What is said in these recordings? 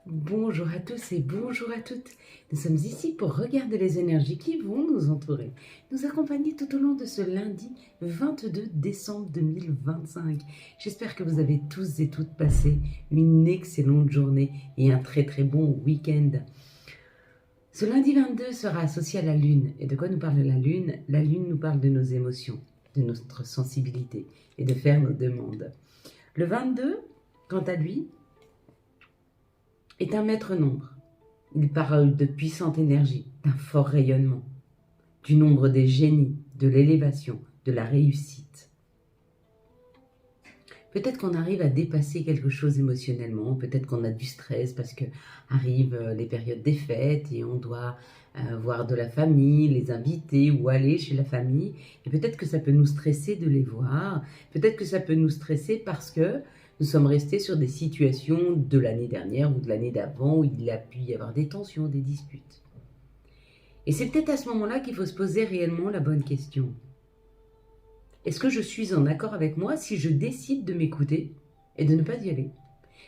Bonjour à tous et bonjour à toutes. Nous sommes ici pour regarder les énergies qui vont nous entourer, nous accompagner tout au long de ce lundi 22 décembre 2025. J'espère que vous avez tous et toutes passé une excellente journée et un très bon week-end. Ce lundi 22 sera associé à la Lune. Et de quoi nous parle la Lune? La Lune nous parle de nos émotions, de notre sensibilité et de faire nos demandes. Le 22, quant à lui, est un maître nombre. Il parle de puissante énergie, d'un fort rayonnement, du nombre des génies, de l'élévation, de la réussite. Peut-être qu'on arrive à dépasser quelque chose émotionnellement, peut-être qu'on a du stress parce que arrivent les périodes des fêtes et on doit voir de la famille, les inviter ou aller chez la famille. Et peut-être que ça peut nous stresser de les voir, peut-être que ça peut nous stresser parce que nous sommes restés sur des situations de l'année dernière ou de l'année d'avant où il a pu y avoir des tensions, des disputes. Et c'est peut-être à ce moment-là qu'il faut se poser réellement la bonne question. Est-ce que je suis en accord avec moi si je décide de m'écouter et de ne pas y aller?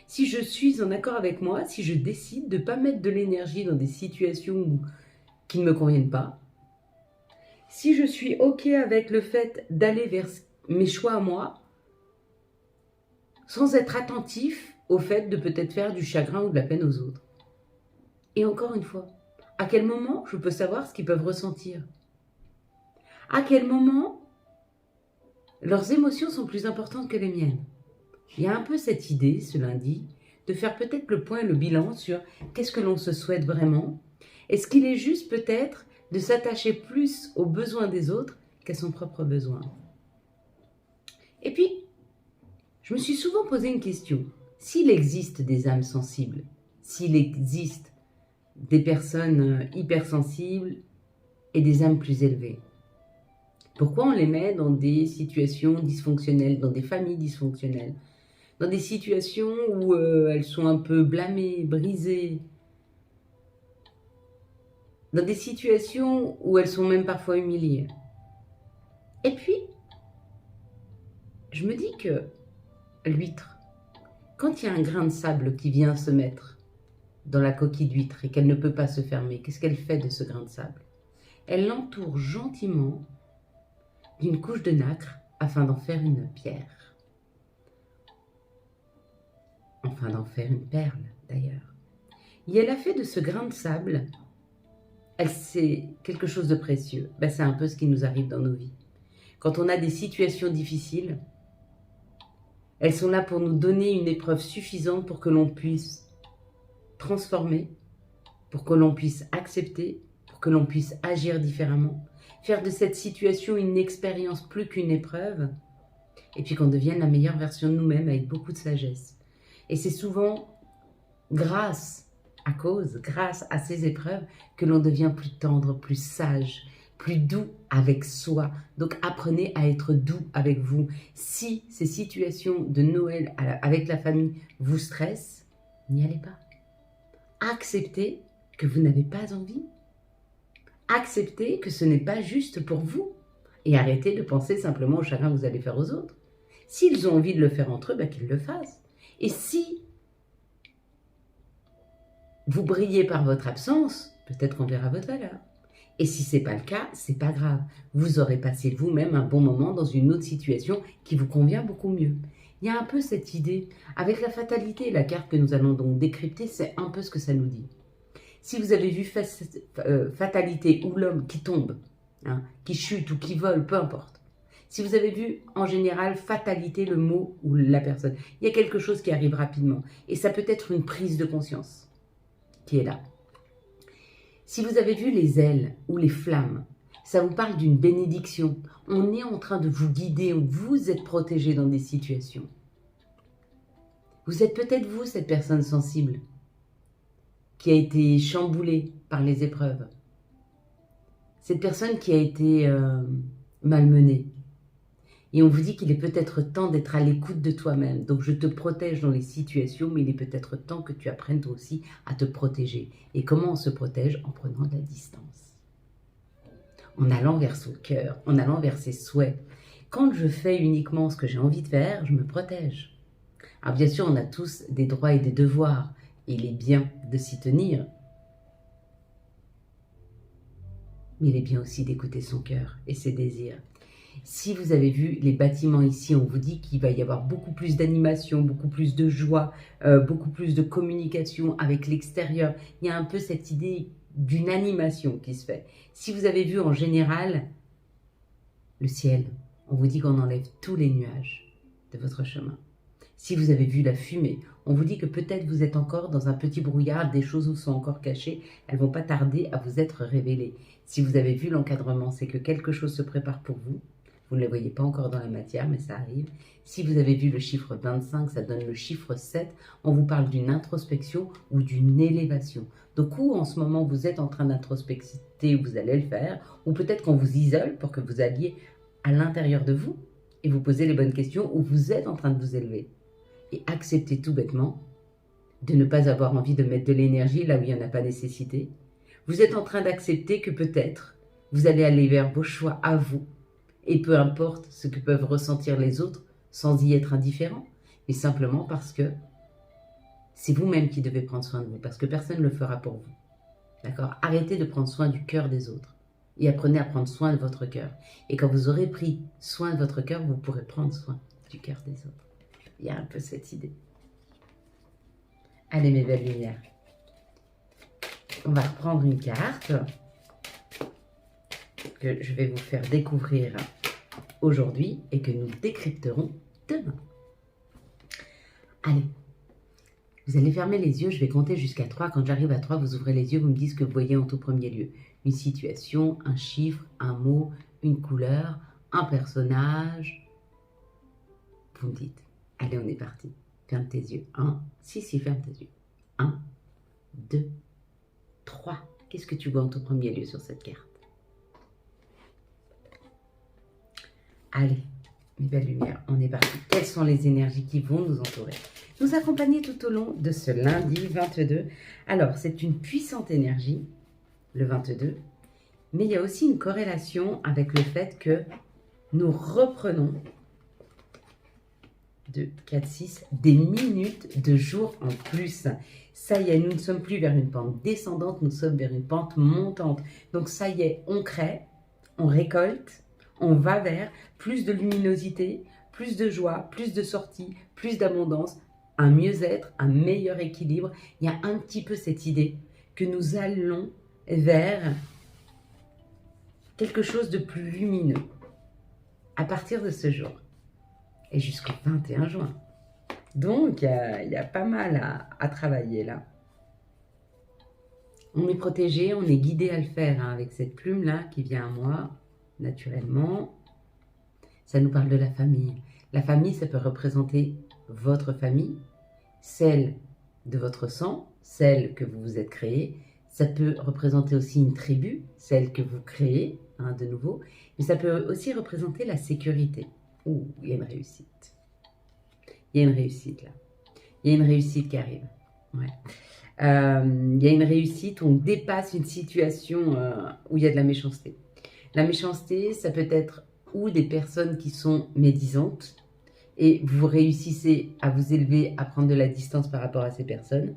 Si je suis en accord avec moi, si je décide de ne pas mettre de l'énergie dans des situations qui ne me conviennent pas, si je suis OK avec le fait d'aller vers mes choix à moi, sans être attentif au fait de peut-être faire du chagrin ou de la peine aux autres. Et encore une fois, à quel moment je peux savoir ce qu'ils peuvent ressentir? À quel moment leurs émotions sont plus importantes que les miennes? Il y a un peu cette idée, ce lundi, de faire peut-être le point et le bilan sur qu'est-ce que l'on se souhaite vraiment. Est-ce qu'il est juste peut-être de s'attacher plus aux besoins des autres qu'à son propre besoin? Et puis, je me suis souvent posé une question. S'il existe des âmes sensibles, s'il existe des personnes hypersensibles et des âmes plus élevées, pourquoi on les met dans des situations dysfonctionnelles, dans des familles dysfonctionnelles, dans des situations où elles sont un peu blâmées, brisées, dans des situations où elles sont même parfois humiliées? Et puis, je me dis que l'huître, quand il y a un grain de sable qui vient se mettre dans la coquille d'huître et qu'elle ne peut pas se fermer, qu'est-ce qu'elle fait de ce grain de sable? Elle l'entoure gentiment d'une couche de nacre afin d'en faire une pierre. Enfin, d'en faire une perle, d'ailleurs. Et elle a fait de ce grain de sable, c'est quelque chose de précieux. C'est un peu ce qui nous arrive dans nos vies. Quand on a des situations difficiles, elles sont là pour nous donner une épreuve suffisante pour que l'on puisse transformer, pour que l'on puisse accepter, pour que l'on puisse agir différemment, faire de cette situation une expérience plus qu'une épreuve, et puis qu'on devienne la meilleure version de nous-mêmes avec beaucoup de sagesse. Et c'est souvent grâce à ces épreuves que l'on devient plus tendre, plus sage, plus doux avec soi. Donc apprenez à être doux avec vous. Si ces situations de Noël avec la famille vous stressent, n'y allez pas. Acceptez que vous n'avez pas envie. Acceptez que ce n'est pas juste pour vous. Et arrêtez de penser simplement au chagrin que vous allez faire aux autres. S'ils ont envie de le faire entre eux, qu'ils le fassent. Et si vous brillez par votre absence, peut-être qu'on verra votre valeur. Et si ce n'est pas le cas, c'est pas grave. Vous aurez passé vous-même un bon moment dans une autre situation qui vous convient beaucoup mieux. Il y a un peu cette idée. Avec la fatalité, la carte que nous allons donc décrypter, c'est un peu ce que ça nous dit. Si vous avez vu fatalité ou l'homme qui tombe, qui chute ou qui vole, peu importe. Si vous avez vu en général fatalité, le mot ou la personne, il y a quelque chose qui arrive rapidement. Et ça peut être une prise de conscience qui est là. Si vous avez vu les ailes ou les flammes, ça vous parle d'une bénédiction. On est en train de vous guider, vous êtes protégé dans des situations. Vous êtes peut-être vous, cette personne sensible, qui a été chamboulée par les épreuves. Cette personne qui a été malmenée. Et on vous dit qu'il est peut-être temps d'être à l'écoute de toi-même. Donc je te protège dans les situations, mais il est peut-être temps que tu apprennes toi aussi à te protéger. Et comment on se protège? En prenant de la distance. En allant vers son cœur, en allant vers ses souhaits. Quand je fais uniquement ce que j'ai envie de faire, je me protège. Alors bien sûr, on a tous des droits et des devoirs Et il est bien de s'y tenir. Mais il est bien aussi d'écouter son cœur et ses désirs. Si vous avez vu les bâtiments ici, on vous dit qu'il va y avoir beaucoup plus d'animation, beaucoup plus de joie, beaucoup plus de communication avec l'extérieur. Il y a un peu cette idée d'une animation qui se fait. Si vous avez vu en général le ciel, on vous dit qu'on enlève tous les nuages de votre chemin. Si vous avez vu la fumée, on vous dit que peut-être vous êtes encore dans un petit brouillard, des choses vous sont encore cachées, elles ne vont pas tarder à vous être révélées. Si vous avez vu l'encadrement, c'est que quelque chose se prépare pour vous. Vous ne le voyez pas encore dans la matière, mais ça arrive. Si vous avez vu le chiffre 25, ça donne le chiffre 7. On vous parle d'une introspection ou d'une élévation. Donc, où en ce moment vous êtes en train d'introspecter, vous allez le faire, ou peut-être qu'on vous isole pour que vous alliez à l'intérieur de vous et vous posez les bonnes questions, ou vous êtes en train de vous élever. Et acceptez tout bêtement de ne pas avoir envie de mettre de l'énergie là où il n'y en a pas nécessité. Vous êtes en train d'accepter que peut-être vous allez aller vers vos choix à vous, et peu importe ce que peuvent ressentir les autres sans y être indifférent, mais simplement parce que c'est vous-même qui devez prendre soin de vous, parce que personne ne le fera pour vous. D'accord ? Arrêtez de prendre soin du cœur des autres et apprenez à prendre soin de votre cœur. Et quand vous aurez pris soin de votre cœur, vous pourrez prendre soin du cœur des autres. Il y a un peu cette idée. Allez mes belles lumières. On va reprendre une carte que je vais vous faire découvrir aujourd'hui et que nous décrypterons demain. Allez, vous allez fermer les yeux, je vais compter jusqu'à 3. Quand j'arrive à 3, vous ouvrez les yeux, vous me dites ce que vous voyez en tout premier lieu. Une situation, un chiffre, un mot, une couleur, un personnage. Vous me dites. Allez, on est parti. Ferme tes yeux. 1, si, ferme tes yeux. 1, 2, 3. Qu'est-ce que tu vois en tout premier lieu sur cette carte? Allez, mes belles lumières, on est parti. Quelles sont les énergies qui vont nous entourer, nous accompagner tout au long de ce lundi 22? Alors, c'est une puissante énergie, le 22, mais il y a aussi une corrélation avec le fait que nous reprenons 2, 4, 6, des minutes de jour en plus. Ça y est, nous ne sommes plus vers une pente descendante, nous sommes vers une pente montante. Donc ça y est, on crée, on récolte, on va vers plus de luminosité, plus de joie, plus de sortie, plus d'abondance, un mieux-être, un meilleur équilibre. Il y a un petit peu cette idée que nous allons vers quelque chose de plus lumineux à partir de ce jour et jusqu'au 21 juin. Donc, il y a pas mal à travailler là. On est protégé, on est guidé à le faire hein, avec cette plume-là qui vient à moi, naturellement. Ça nous parle de la famille. La famille, ça peut représenter votre famille, celle de votre sang, celle que vous vous êtes créée. Ça peut représenter aussi une tribu, celle que vous créez, hein, de nouveau. Mais ça peut aussi représenter la sécurité. Ouh, il y a une réussite. Il y a une réussite là. Il y a une réussite qui arrive. Ouais. Il y a une réussite où on dépasse une situation où il y a de la méchanceté. La méchanceté, ça peut être ou des personnes qui sont médisantes et vous réussissez à vous élever, à prendre de la distance par rapport à ces personnes.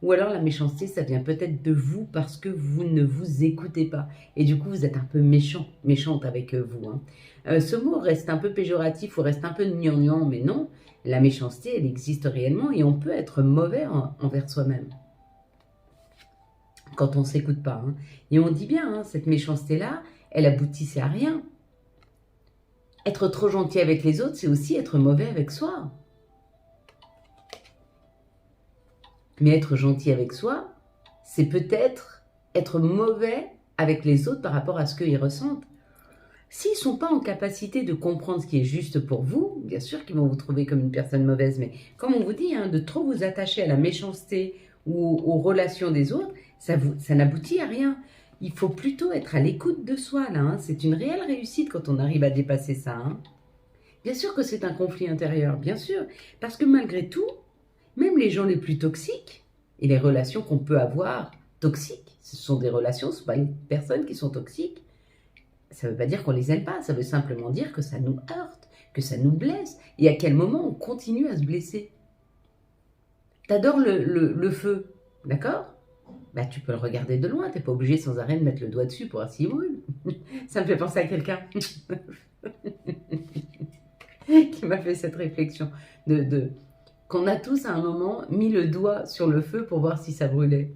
Ou alors la méchanceté, ça vient peut-être de vous parce que vous ne vous écoutez pas. Et du coup, vous êtes un peu méchante avec vous. Hein. Ce mot reste un peu péjoratif ou reste un peu gnangnan, mais non. La méchanceté, elle existe réellement et on peut être mauvais envers soi-même. Quand on ne s'écoute pas. Hein. Et on dit bien, hein, cette méchanceté-là, elle aboutissait à rien. Être trop gentil avec les autres, c'est aussi être mauvais avec soi. Mais être gentil avec soi, c'est peut-être être mauvais avec les autres par rapport à ce qu'ils ressentent. S'ils ne sont pas en capacité de comprendre ce qui est juste pour vous, bien sûr qu'ils vont vous trouver comme une personne mauvaise, mais comme on vous dit, hein, de trop vous attacher à la méchanceté ou aux relations des autres, ça n'aboutit à rien. Il faut plutôt être à l'écoute de soi, là. Hein. C'est une réelle réussite quand on arrive à dépasser ça. Hein. Bien sûr que c'est un conflit intérieur, bien sûr. Parce que malgré tout, même les gens les plus toxiques et les relations qu'on peut avoir toxiques, ce sont des relations, ce ne sont pas les personnes qui sont toxiques. Ça ne veut pas dire qu'on les aime pas, ça veut simplement dire que ça nous heurte, que ça nous blesse. Et à quel moment on continue à se blesser? T'adores le feu. D'accord? Bah, tu peux le regarder de loin, t'es pas obligé sans arrêt de mettre le doigt dessus pour voir s'il brûle. Ça me fait penser à quelqu'un qui m'a fait cette réflexion qu'on a tous à un moment mis le doigt sur le feu pour voir si ça brûlait.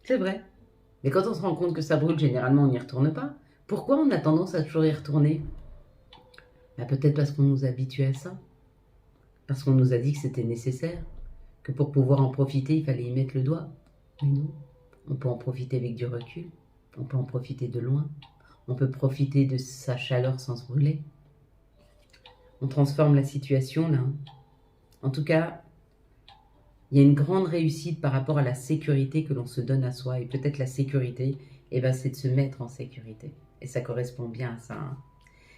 C'est vrai. Mais quand on se rend compte que ça brûle, généralement on n'y retourne pas. Pourquoi on a tendance à toujours y retourner? Bah, peut-être parce qu'on nous a habitués à ça. Parce qu'on nous a dit que c'était nécessaire. Que pour pouvoir en profiter, il fallait y mettre le doigt. Mais non. On peut en profiter avec du recul. On peut en profiter de loin. On peut profiter de sa chaleur sans se brûler. On transforme la situation là. En tout cas, il y a une grande réussite par rapport à la sécurité que l'on se donne à soi. Et peut-être la sécurité, c'est de se mettre en sécurité. Et ça correspond bien à ça. Hein.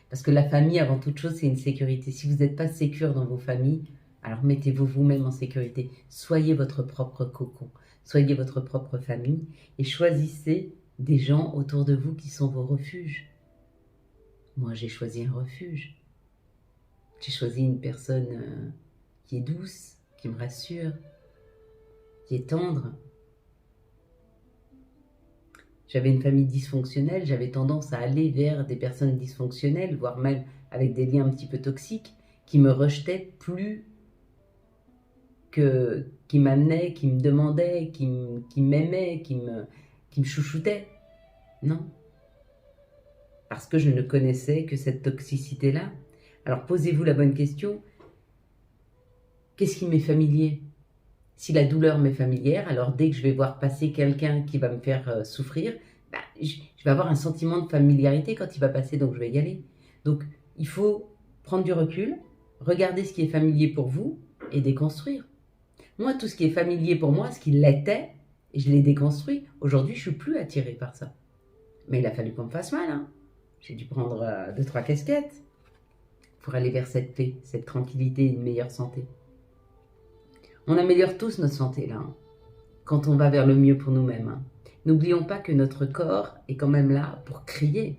Parce que la famille, avant toute chose, c'est une sécurité. Si vous n'êtes pas sécure dans vos familles, alors mettez-vous vous-même en sécurité. Soyez votre propre cocon. Soyez votre propre famille. Et choisissez des gens autour de vous qui sont vos refuges. Moi, j'ai choisi un refuge. J'ai choisi une personne qui est douce, qui me rassure, qui est tendre. J'avais une famille dysfonctionnelle, j'avais tendance à aller vers des personnes dysfonctionnelles, voire même avec des liens un petit peu toxiques, qui me rejetaient plus que qui m'amenaient, qui me demandaient, qui m'aimaient, qui me chouchoutaient. Non. Parce que je ne connaissais que cette toxicité-là. Alors posez-vous la bonne question. Qu'est-ce qui m'est familier? Si la douleur m'est familière, alors dès que je vais voir passer quelqu'un qui va me faire souffrir, je vais avoir un sentiment de familiarité quand il va passer, donc je vais y aller. Donc il faut prendre du recul, regarder ce qui est familier pour vous et déconstruire. Moi, tout ce qui est familier pour moi, ce qui l'était, je l'ai déconstruit. Aujourd'hui, je ne suis plus attirée par ça. Mais il a fallu qu'on me fasse mal. Hein. J'ai dû prendre 2-3 casquettes pour aller vers cette paix, cette tranquillité et une meilleure santé. On améliore tous notre santé là, hein, quand on va vers le mieux pour nous-mêmes. Hein. N'oublions pas que notre corps est quand même là pour crier.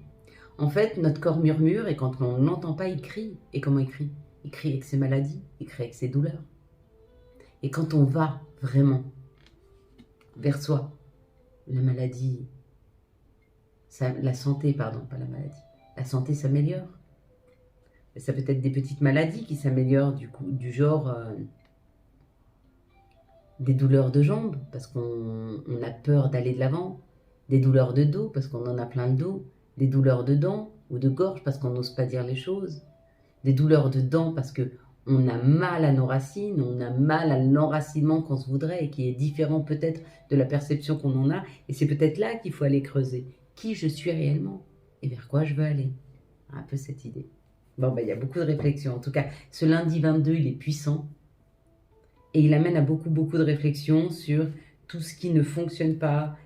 En fait, notre corps murmure et quand on n'entend pas, il crie. Et comment il crie? Il crie avec ses maladies, il crie avec ses douleurs. Et quand on va vraiment vers soi, la maladie, la santé, pardon, pas la maladie, la santé s'améliore. Ça peut être des petites maladies qui s'améliorent du genre des douleurs de jambes parce qu'on a peur d'aller de l'avant, des douleurs de dos parce qu'on en a plein le dos, des douleurs de dents ou de gorge parce qu'on n'ose pas dire les choses, des douleurs de dents parce qu'on a mal à nos racines, on a mal à l'enracinement qu'on se voudrait et qui est différent peut-être de la perception qu'on en a. Et c'est peut-être là qu'il faut aller creuser. Qui je suis réellement et vers quoi je veux aller. Un peu cette idée. Bon, il y a beaucoup de réflexions. En tout cas, ce lundi 22, il est puissant. Et il amène à beaucoup de réflexions sur tout ce qui ne fonctionne pas,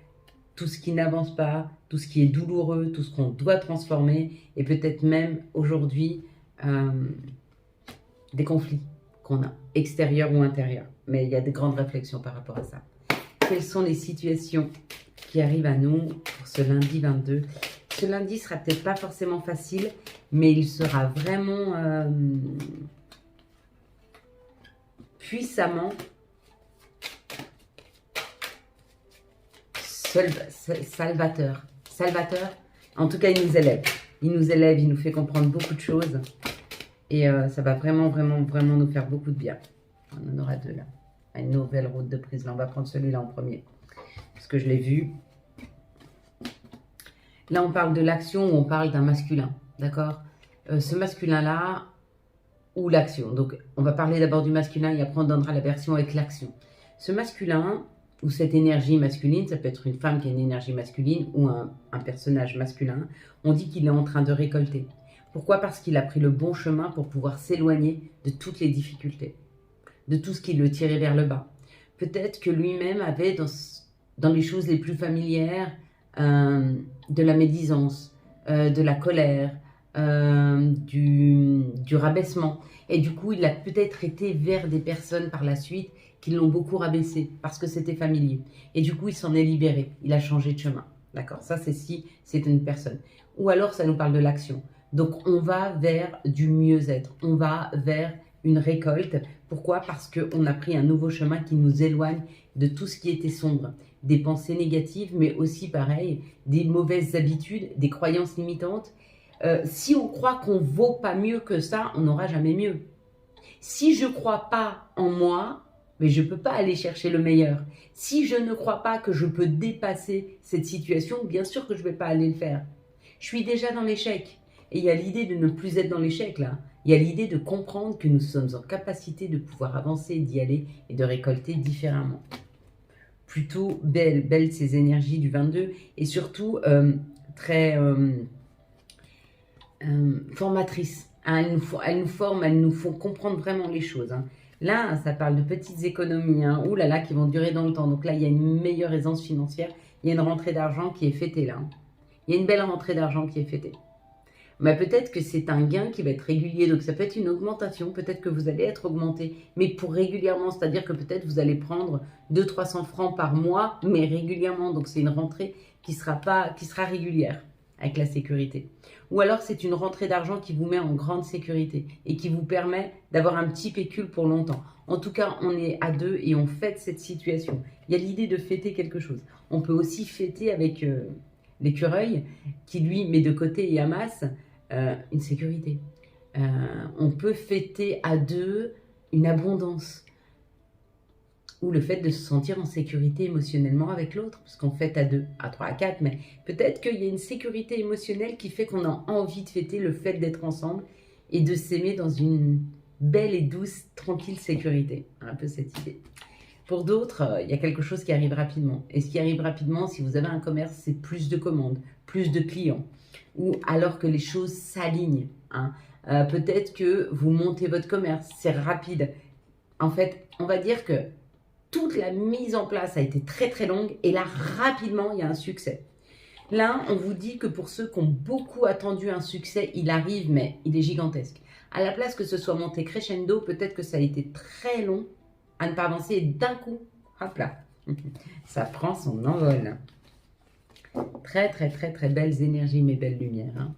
tout ce qui n'avance pas, tout ce qui est douloureux, tout ce qu'on doit transformer, et peut-être même aujourd'hui des conflits qu'on a, extérieurs ou intérieurs. Mais il y a de grandes réflexions par rapport à ça. Quelles sont les situations qui arrivent à nous pour ce lundi 22? Ce lundi sera peut-être pas forcément facile, mais il sera vraiment puissamment salvateur. En tout cas, il nous élève. Il nous fait comprendre beaucoup de choses. Et ça va vraiment nous faire beaucoup de bien. On en aura deux là. Une nouvelle route de prise. Là, on va prendre celui-là en premier. Parce que je l'ai vu. Là, on parle de l'action ou on parle d'un masculin. D'accord? Ce masculin-là, ou l'action. Donc, on va parler d'abord du masculin et après on donnera la version avec l'action. Ce masculin, ou cette énergie masculine, ça peut être une femme qui a une énergie masculine ou un personnage masculin, on dit qu'il est en train de récolter. Pourquoi? Parce qu'il a pris le bon chemin pour pouvoir s'éloigner de toutes les difficultés, de tout ce qui le tirait vers le bas. Peut-être que lui-même avait dans les choses les plus familières de la médisance, de la colère, du rabaissement. Et du coup, il a peut-être été vers des personnes par la suite qui l'ont beaucoup rabaissé parce que c'était familier. Et du coup, il s'en est libéré. Il a changé de chemin. D'accord? Ça, c'est si c'est une personne. Ou alors, ça nous parle de l'action. Donc, on va vers du mieux-être. On va vers une récolte. Pourquoi? Parce qu'on a pris un nouveau chemin qui nous éloigne de tout ce qui était sombre. Des pensées négatives, mais aussi pareil, des mauvaises habitudes, des croyances limitantes. Si on croit qu'on vaut pas mieux que ça, on n'aura jamais mieux. Si je ne crois pas en moi, mais je ne peux pas aller chercher le meilleur. Si je ne crois pas que je peux dépasser cette situation, bien sûr que je ne vais pas aller le faire. Je suis déjà dans l'échec. Et il y a l'idée de ne plus être dans l'échec là. Il y a l'idée de comprendre que nous sommes en capacité de pouvoir avancer, d'y aller et de récolter différemment. Plutôt belle ces énergies du 22 et surtout très formatrices. Elles nous forment, elles nous font comprendre vraiment les choses. Hein. Là, ça parle de petites économies, hein, ouh là là, qui vont durer dans le temps. Donc là, il y a une meilleure aisance financière. Il y a une rentrée d'argent qui est fêtée là. Il y a une belle rentrée d'argent qui est fêtée. Mais peut-être que c'est un gain qui va être régulier. Donc ça peut être une augmentation. Peut-être que vous allez être augmenté. Mais pour régulièrement, c'est-à-dire que peut-être vous allez prendre 200-300 francs par mois, mais régulièrement. Donc c'est une rentrée qui sera régulière avec la sécurité. Ou alors c'est une rentrée d'argent qui vous met en grande sécurité et qui vous permet d'avoir un petit pécule pour longtemps. En tout cas, on est à deux et on fête cette situation. Il y a l'idée de fêter quelque chose. On peut aussi fêter avec l'écureuil qui lui met de côté et amasse une sécurité. On peut fêter à deux une abondance. Ou le fait de se sentir en sécurité émotionnellement avec l'autre, parce qu'on fête à 2, à 3, à 4, mais peut-être qu'il y a une sécurité émotionnelle qui fait qu'on a envie de fêter le fait d'être ensemble et de s'aimer dans une belle et douce, tranquille sécurité. Un peu cette idée. Pour d'autres, il y a quelque chose qui arrive rapidement. Et ce qui arrive rapidement, si vous avez un commerce, c'est plus de commandes, plus de clients, ou alors que les choses s'alignent. Hein. Peut-être que vous montez votre commerce, c'est rapide. En fait, on va dire que toute la mise en place a été très très longue et là rapidement il y a un succès. Là on vous dit que pour ceux qui ont beaucoup attendu un succès, il arrive mais il est gigantesque. À la place que ce soit monté crescendo, peut-être que ça a été très long à ne pas avancer et d'un coup, hop là, ça prend son envol. Très très très très belles énergies, mes belles lumières. Hein.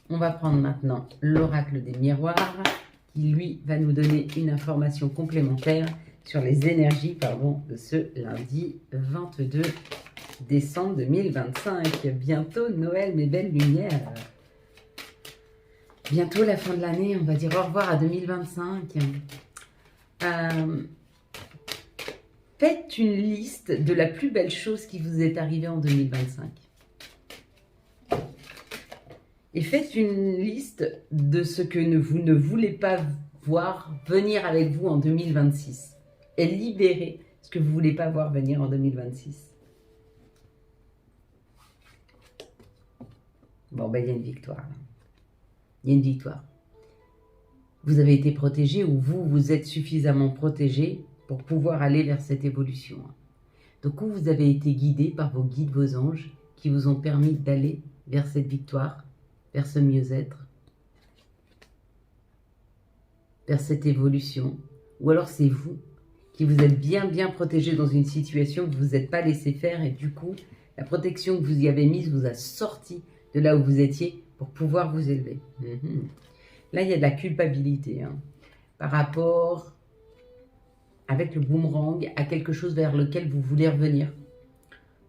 On va prendre maintenant l'oracle des miroirs qui lui va nous donner une information complémentaire sur les énergies de ce lundi 22 décembre 2025. Bientôt Noël, mes belles lumières. Bientôt la fin de l'année, on va dire au revoir à 2025. Faites une liste de la plus belle chose qui vous est arrivée en 2025. Et faites une liste de ce que vous ne voulez pas voir venir avec vous en 2026. Et libérez ce que vous ne voulez pas voir venir en 2026. Bon, ben, il y a une victoire. Il y a une victoire. Vous avez été protégé ou vous êtes suffisamment protégé pour pouvoir aller vers cette évolution. Donc, vous avez été guidé par vos guides, vos anges, qui vous ont permis d'aller vers cette victoire, vers ce mieux-être, vers cette évolution. Ou alors, c'est vous qui vous êtes bien protégé dans une situation que vous n'êtes pas laissé faire et du coup, la protection que vous y avez mise vous a sorti de là où vous étiez pour pouvoir vous élever. Là, il y a de la culpabilité par rapport, avec le boomerang, à quelque chose vers lequel vous voulez revenir.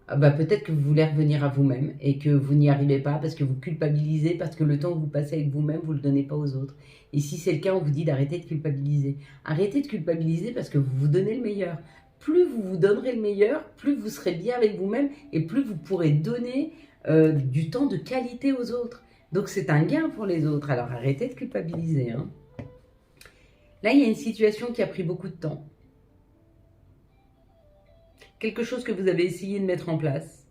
Peut-être que vous voulez revenir à vous-même et que vous n'y arrivez pas parce que vous culpabilisez, parce que le temps que vous passez avec vous-même, vous ne le donnez pas aux autres. Et si c'est le cas, on vous dit d'arrêter de culpabiliser. Arrêtez de culpabiliser parce que vous vous donnez le meilleur. Plus vous vous donnerez le meilleur, plus vous serez bien avec vous-même et plus vous pourrez donner du temps de qualité aux autres. Donc c'est un gain pour les autres. Alors arrêtez de culpabiliser. Hein. Là, il y a une situation qui a pris beaucoup de temps. Quelque chose que vous avez essayé de mettre en place.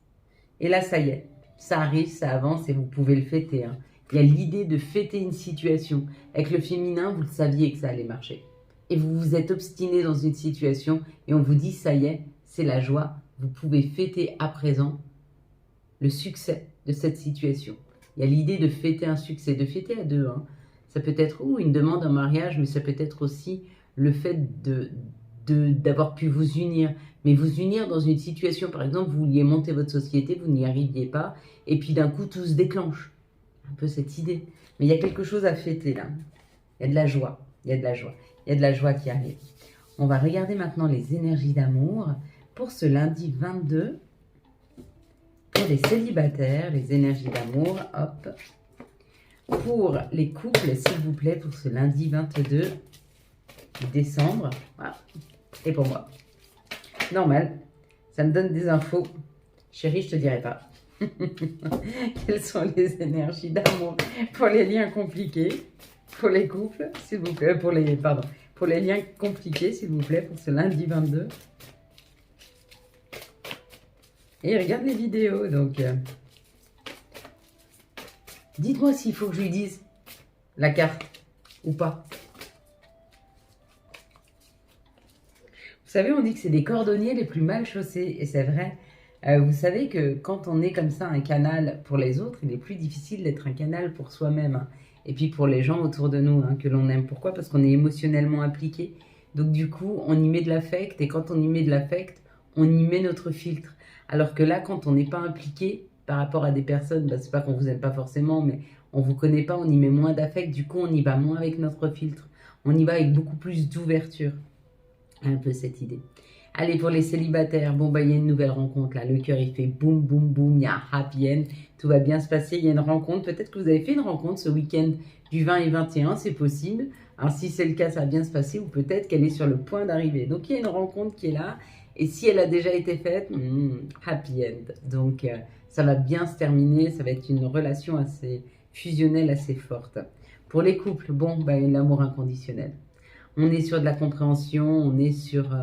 Et là, ça y est, ça arrive, ça avance et vous pouvez le fêter. Hein. Il y a l'idée de fêter une situation. Avec le féminin, vous le saviez que ça allait marcher. Et vous vous êtes obstiné dans une situation et on vous dit, ça y est, c'est la joie. Vous pouvez fêter à présent le succès de cette situation. Il y a l'idée de fêter un succès, de fêter à deux. Hein. Ça peut être une demande en mariage, mais ça peut être aussi le fait d'avoir pu vous unir. Mais vous unir dans une situation, par exemple, vous vouliez monter votre société, vous n'y arriviez pas, et puis d'un coup, tout se déclenche. Un peu cette idée. Mais il y a quelque chose à fêter là. Il y a de la joie. il y a de la joie. Il y a de la joie qui arrive. On va regarder maintenant les énergies d'amour pour ce lundi 22. Pour les célibataires, les énergies d'amour, hop. Pour les couples, s'il vous plaît, pour ce lundi 22 décembre. Voilà. Et pour moi. Normal, ça me donne des infos. Chérie, je te dirai pas. Quelles sont les énergies d'amour pour les liens compliqués, pour les couples, s'il vous plaît, pour les liens compliqués, s'il vous plaît, pour ce lundi 22. Et regarde les vidéos, donc dites-moi s'il faut que je lui dise la carte ou pas. Vous savez, on dit que c'est des cordonniers les plus mal chaussés, et c'est vrai. Vous savez que quand on est comme ça un canal pour les autres, il est plus difficile d'être un canal pour soi-même. Hein. Et puis pour les gens autour de nous, hein, que l'on aime. Pourquoi? Parce qu'on est émotionnellement impliqué. Donc du coup, on y met de l'affect, et quand on y met de l'affect, on y met notre filtre. Alors que là, quand on n'est pas impliqué par rapport à des personnes, bah, c'est pas qu'on vous aime pas forcément, mais on vous connaît pas, on y met moins d'affect, du coup on y va moins avec notre filtre. On y va avec beaucoup plus d'ouverture. Un peu cette idée. Allez, pour les célibataires, bon, bah, il y a une nouvelle rencontre, là. Le cœur, il fait boum, boum, boum, il y a un happy end. Tout va bien se passer, il y a une rencontre. Peut-être que vous avez fait une rencontre ce week-end du 20 et 21, c'est possible. Alors, si c'est le cas, ça va bien se passer, ou peut-être qu'elle est sur le point d'arriver. Donc, il y a une rencontre qui est là. Et si elle a déjà été faite, happy end. Donc, ça va bien se terminer. Ça va être une relation assez fusionnelle, assez forte. Pour les couples, bon, bah, l'amour inconditionnel. On est sur de la compréhension, on est sur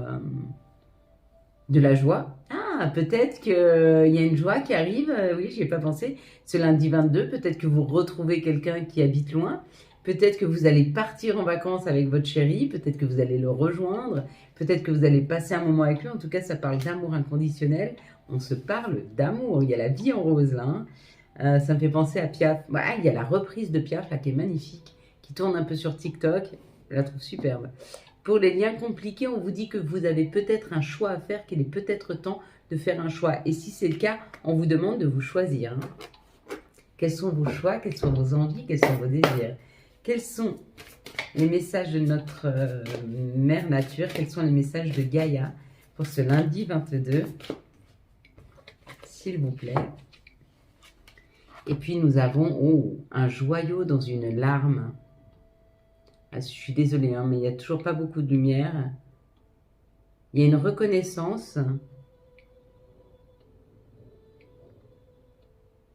de la joie. Ah, peut-être qu'il y a une joie qui arrive, oui, j'y ai pas pensé. Ce lundi 22, peut-être que vous retrouvez quelqu'un qui habite loin. Peut-être que vous allez partir en vacances avec votre chéri, peut-être que vous allez le rejoindre, peut-être que vous allez passer un moment avec lui. En tout cas, ça parle d'amour inconditionnel. On se parle d'amour. Il y a la vie en rose là. Hein. Ça me fait penser à Piaf. Ah, il y a la reprise de Piaf là qui est magnifique, qui tourne un peu sur TikTok. Je la trouve superbe. Pour les liens compliqués, on vous dit que vous avez peut-être un choix à faire, qu'il est peut-être temps de faire un choix. Et si c'est le cas, on vous demande de vous choisir. Hein. Quels sont vos choix? Quelles sont vos envies? Quels sont vos désirs? Quels sont les messages de notre mère nature? Quels sont les messages de Gaïa pour ce lundi 22? S'il vous plaît. Et puis nous avons un joyau dans une larme. Ah, je suis désolée, hein, mais il n'y a toujours pas beaucoup de lumière. Il y a une reconnaissance.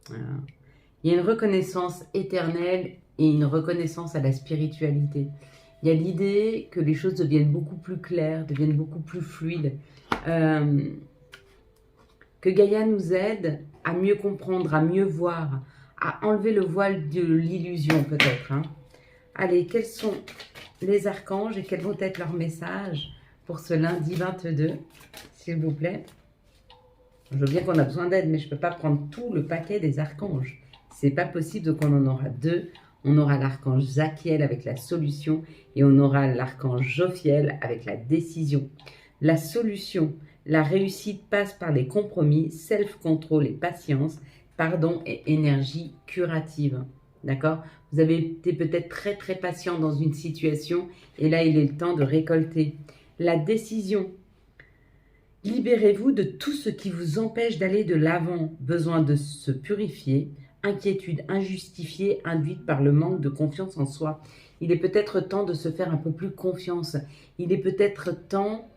Voilà. Il y a une reconnaissance éternelle et une reconnaissance à la spiritualité. Il y a l'idée que les choses deviennent beaucoup plus claires, deviennent beaucoup plus fluides. Que Gaïa nous aide à mieux comprendre, à mieux voir, à enlever le voile de l'illusion peut-être. Hein. Allez, quels sont les archanges et quels vont être leurs messages pour ce lundi 22, s'il vous plaît? Je veux bien qu'on a besoin d'aide, mais je ne peux pas prendre tout le paquet des archanges. C'est pas possible, donc on en aura deux. On aura l'archange Zachiel avec la solution et on aura l'archange Jophiel avec la décision. La solution, la réussite passe par les compromis, self-control et patience, pardon et énergie curative. D'accord? Vous avez été peut-être très très patient dans une situation et là il est le temps de récolter. La décision. Libérez-vous de tout ce qui vous empêche d'aller de l'avant. Besoin de se purifier. Inquiétude injustifiée induite par le manque de confiance en soi. Il est peut-être temps de se faire un peu plus confiance. Il est peut-être temps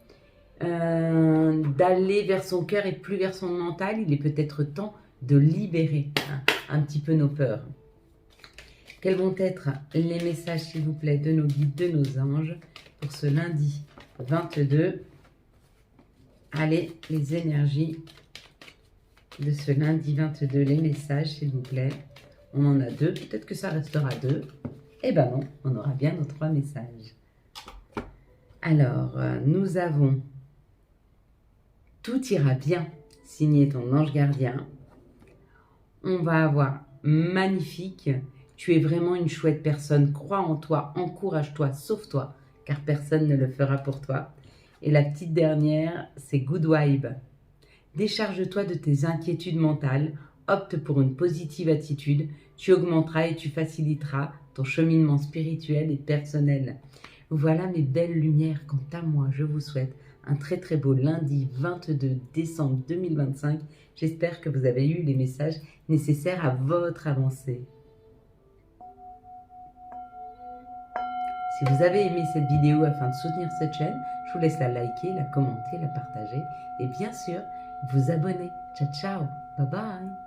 d'aller vers son cœur et plus vers son mental. Il est peut-être temps de libérer un petit peu nos peurs. Quels vont être les messages, s'il vous plaît, de nos guides, de nos anges pour ce lundi 22? Allez, les énergies de ce lundi 22, les messages, s'il vous plaît. On en a deux, peut-être que ça restera deux. Eh ben non, on aura bien nos trois messages. Alors, nous avons « Tout ira bien », signé ton ange gardien. On va avoir « Magnifique ». Tu es vraiment une chouette personne. Crois en toi, encourage-toi, sauve-toi, car personne ne le fera pour toi. Et la petite dernière, c'est Good Vibe. Décharge-toi de tes inquiétudes mentales, opte pour une positive attitude, tu augmenteras et tu faciliteras ton cheminement spirituel et personnel. Voilà mes belles lumières. Quant à moi, je vous souhaite un très très beau lundi 22 décembre 2025. J'espère que vous avez eu les messages nécessaires à votre avancée. Si vous avez aimé cette vidéo afin de soutenir cette chaîne, je vous laisse la liker, la commenter, la partager et bien sûr vous abonner. Ciao ciao, bye bye.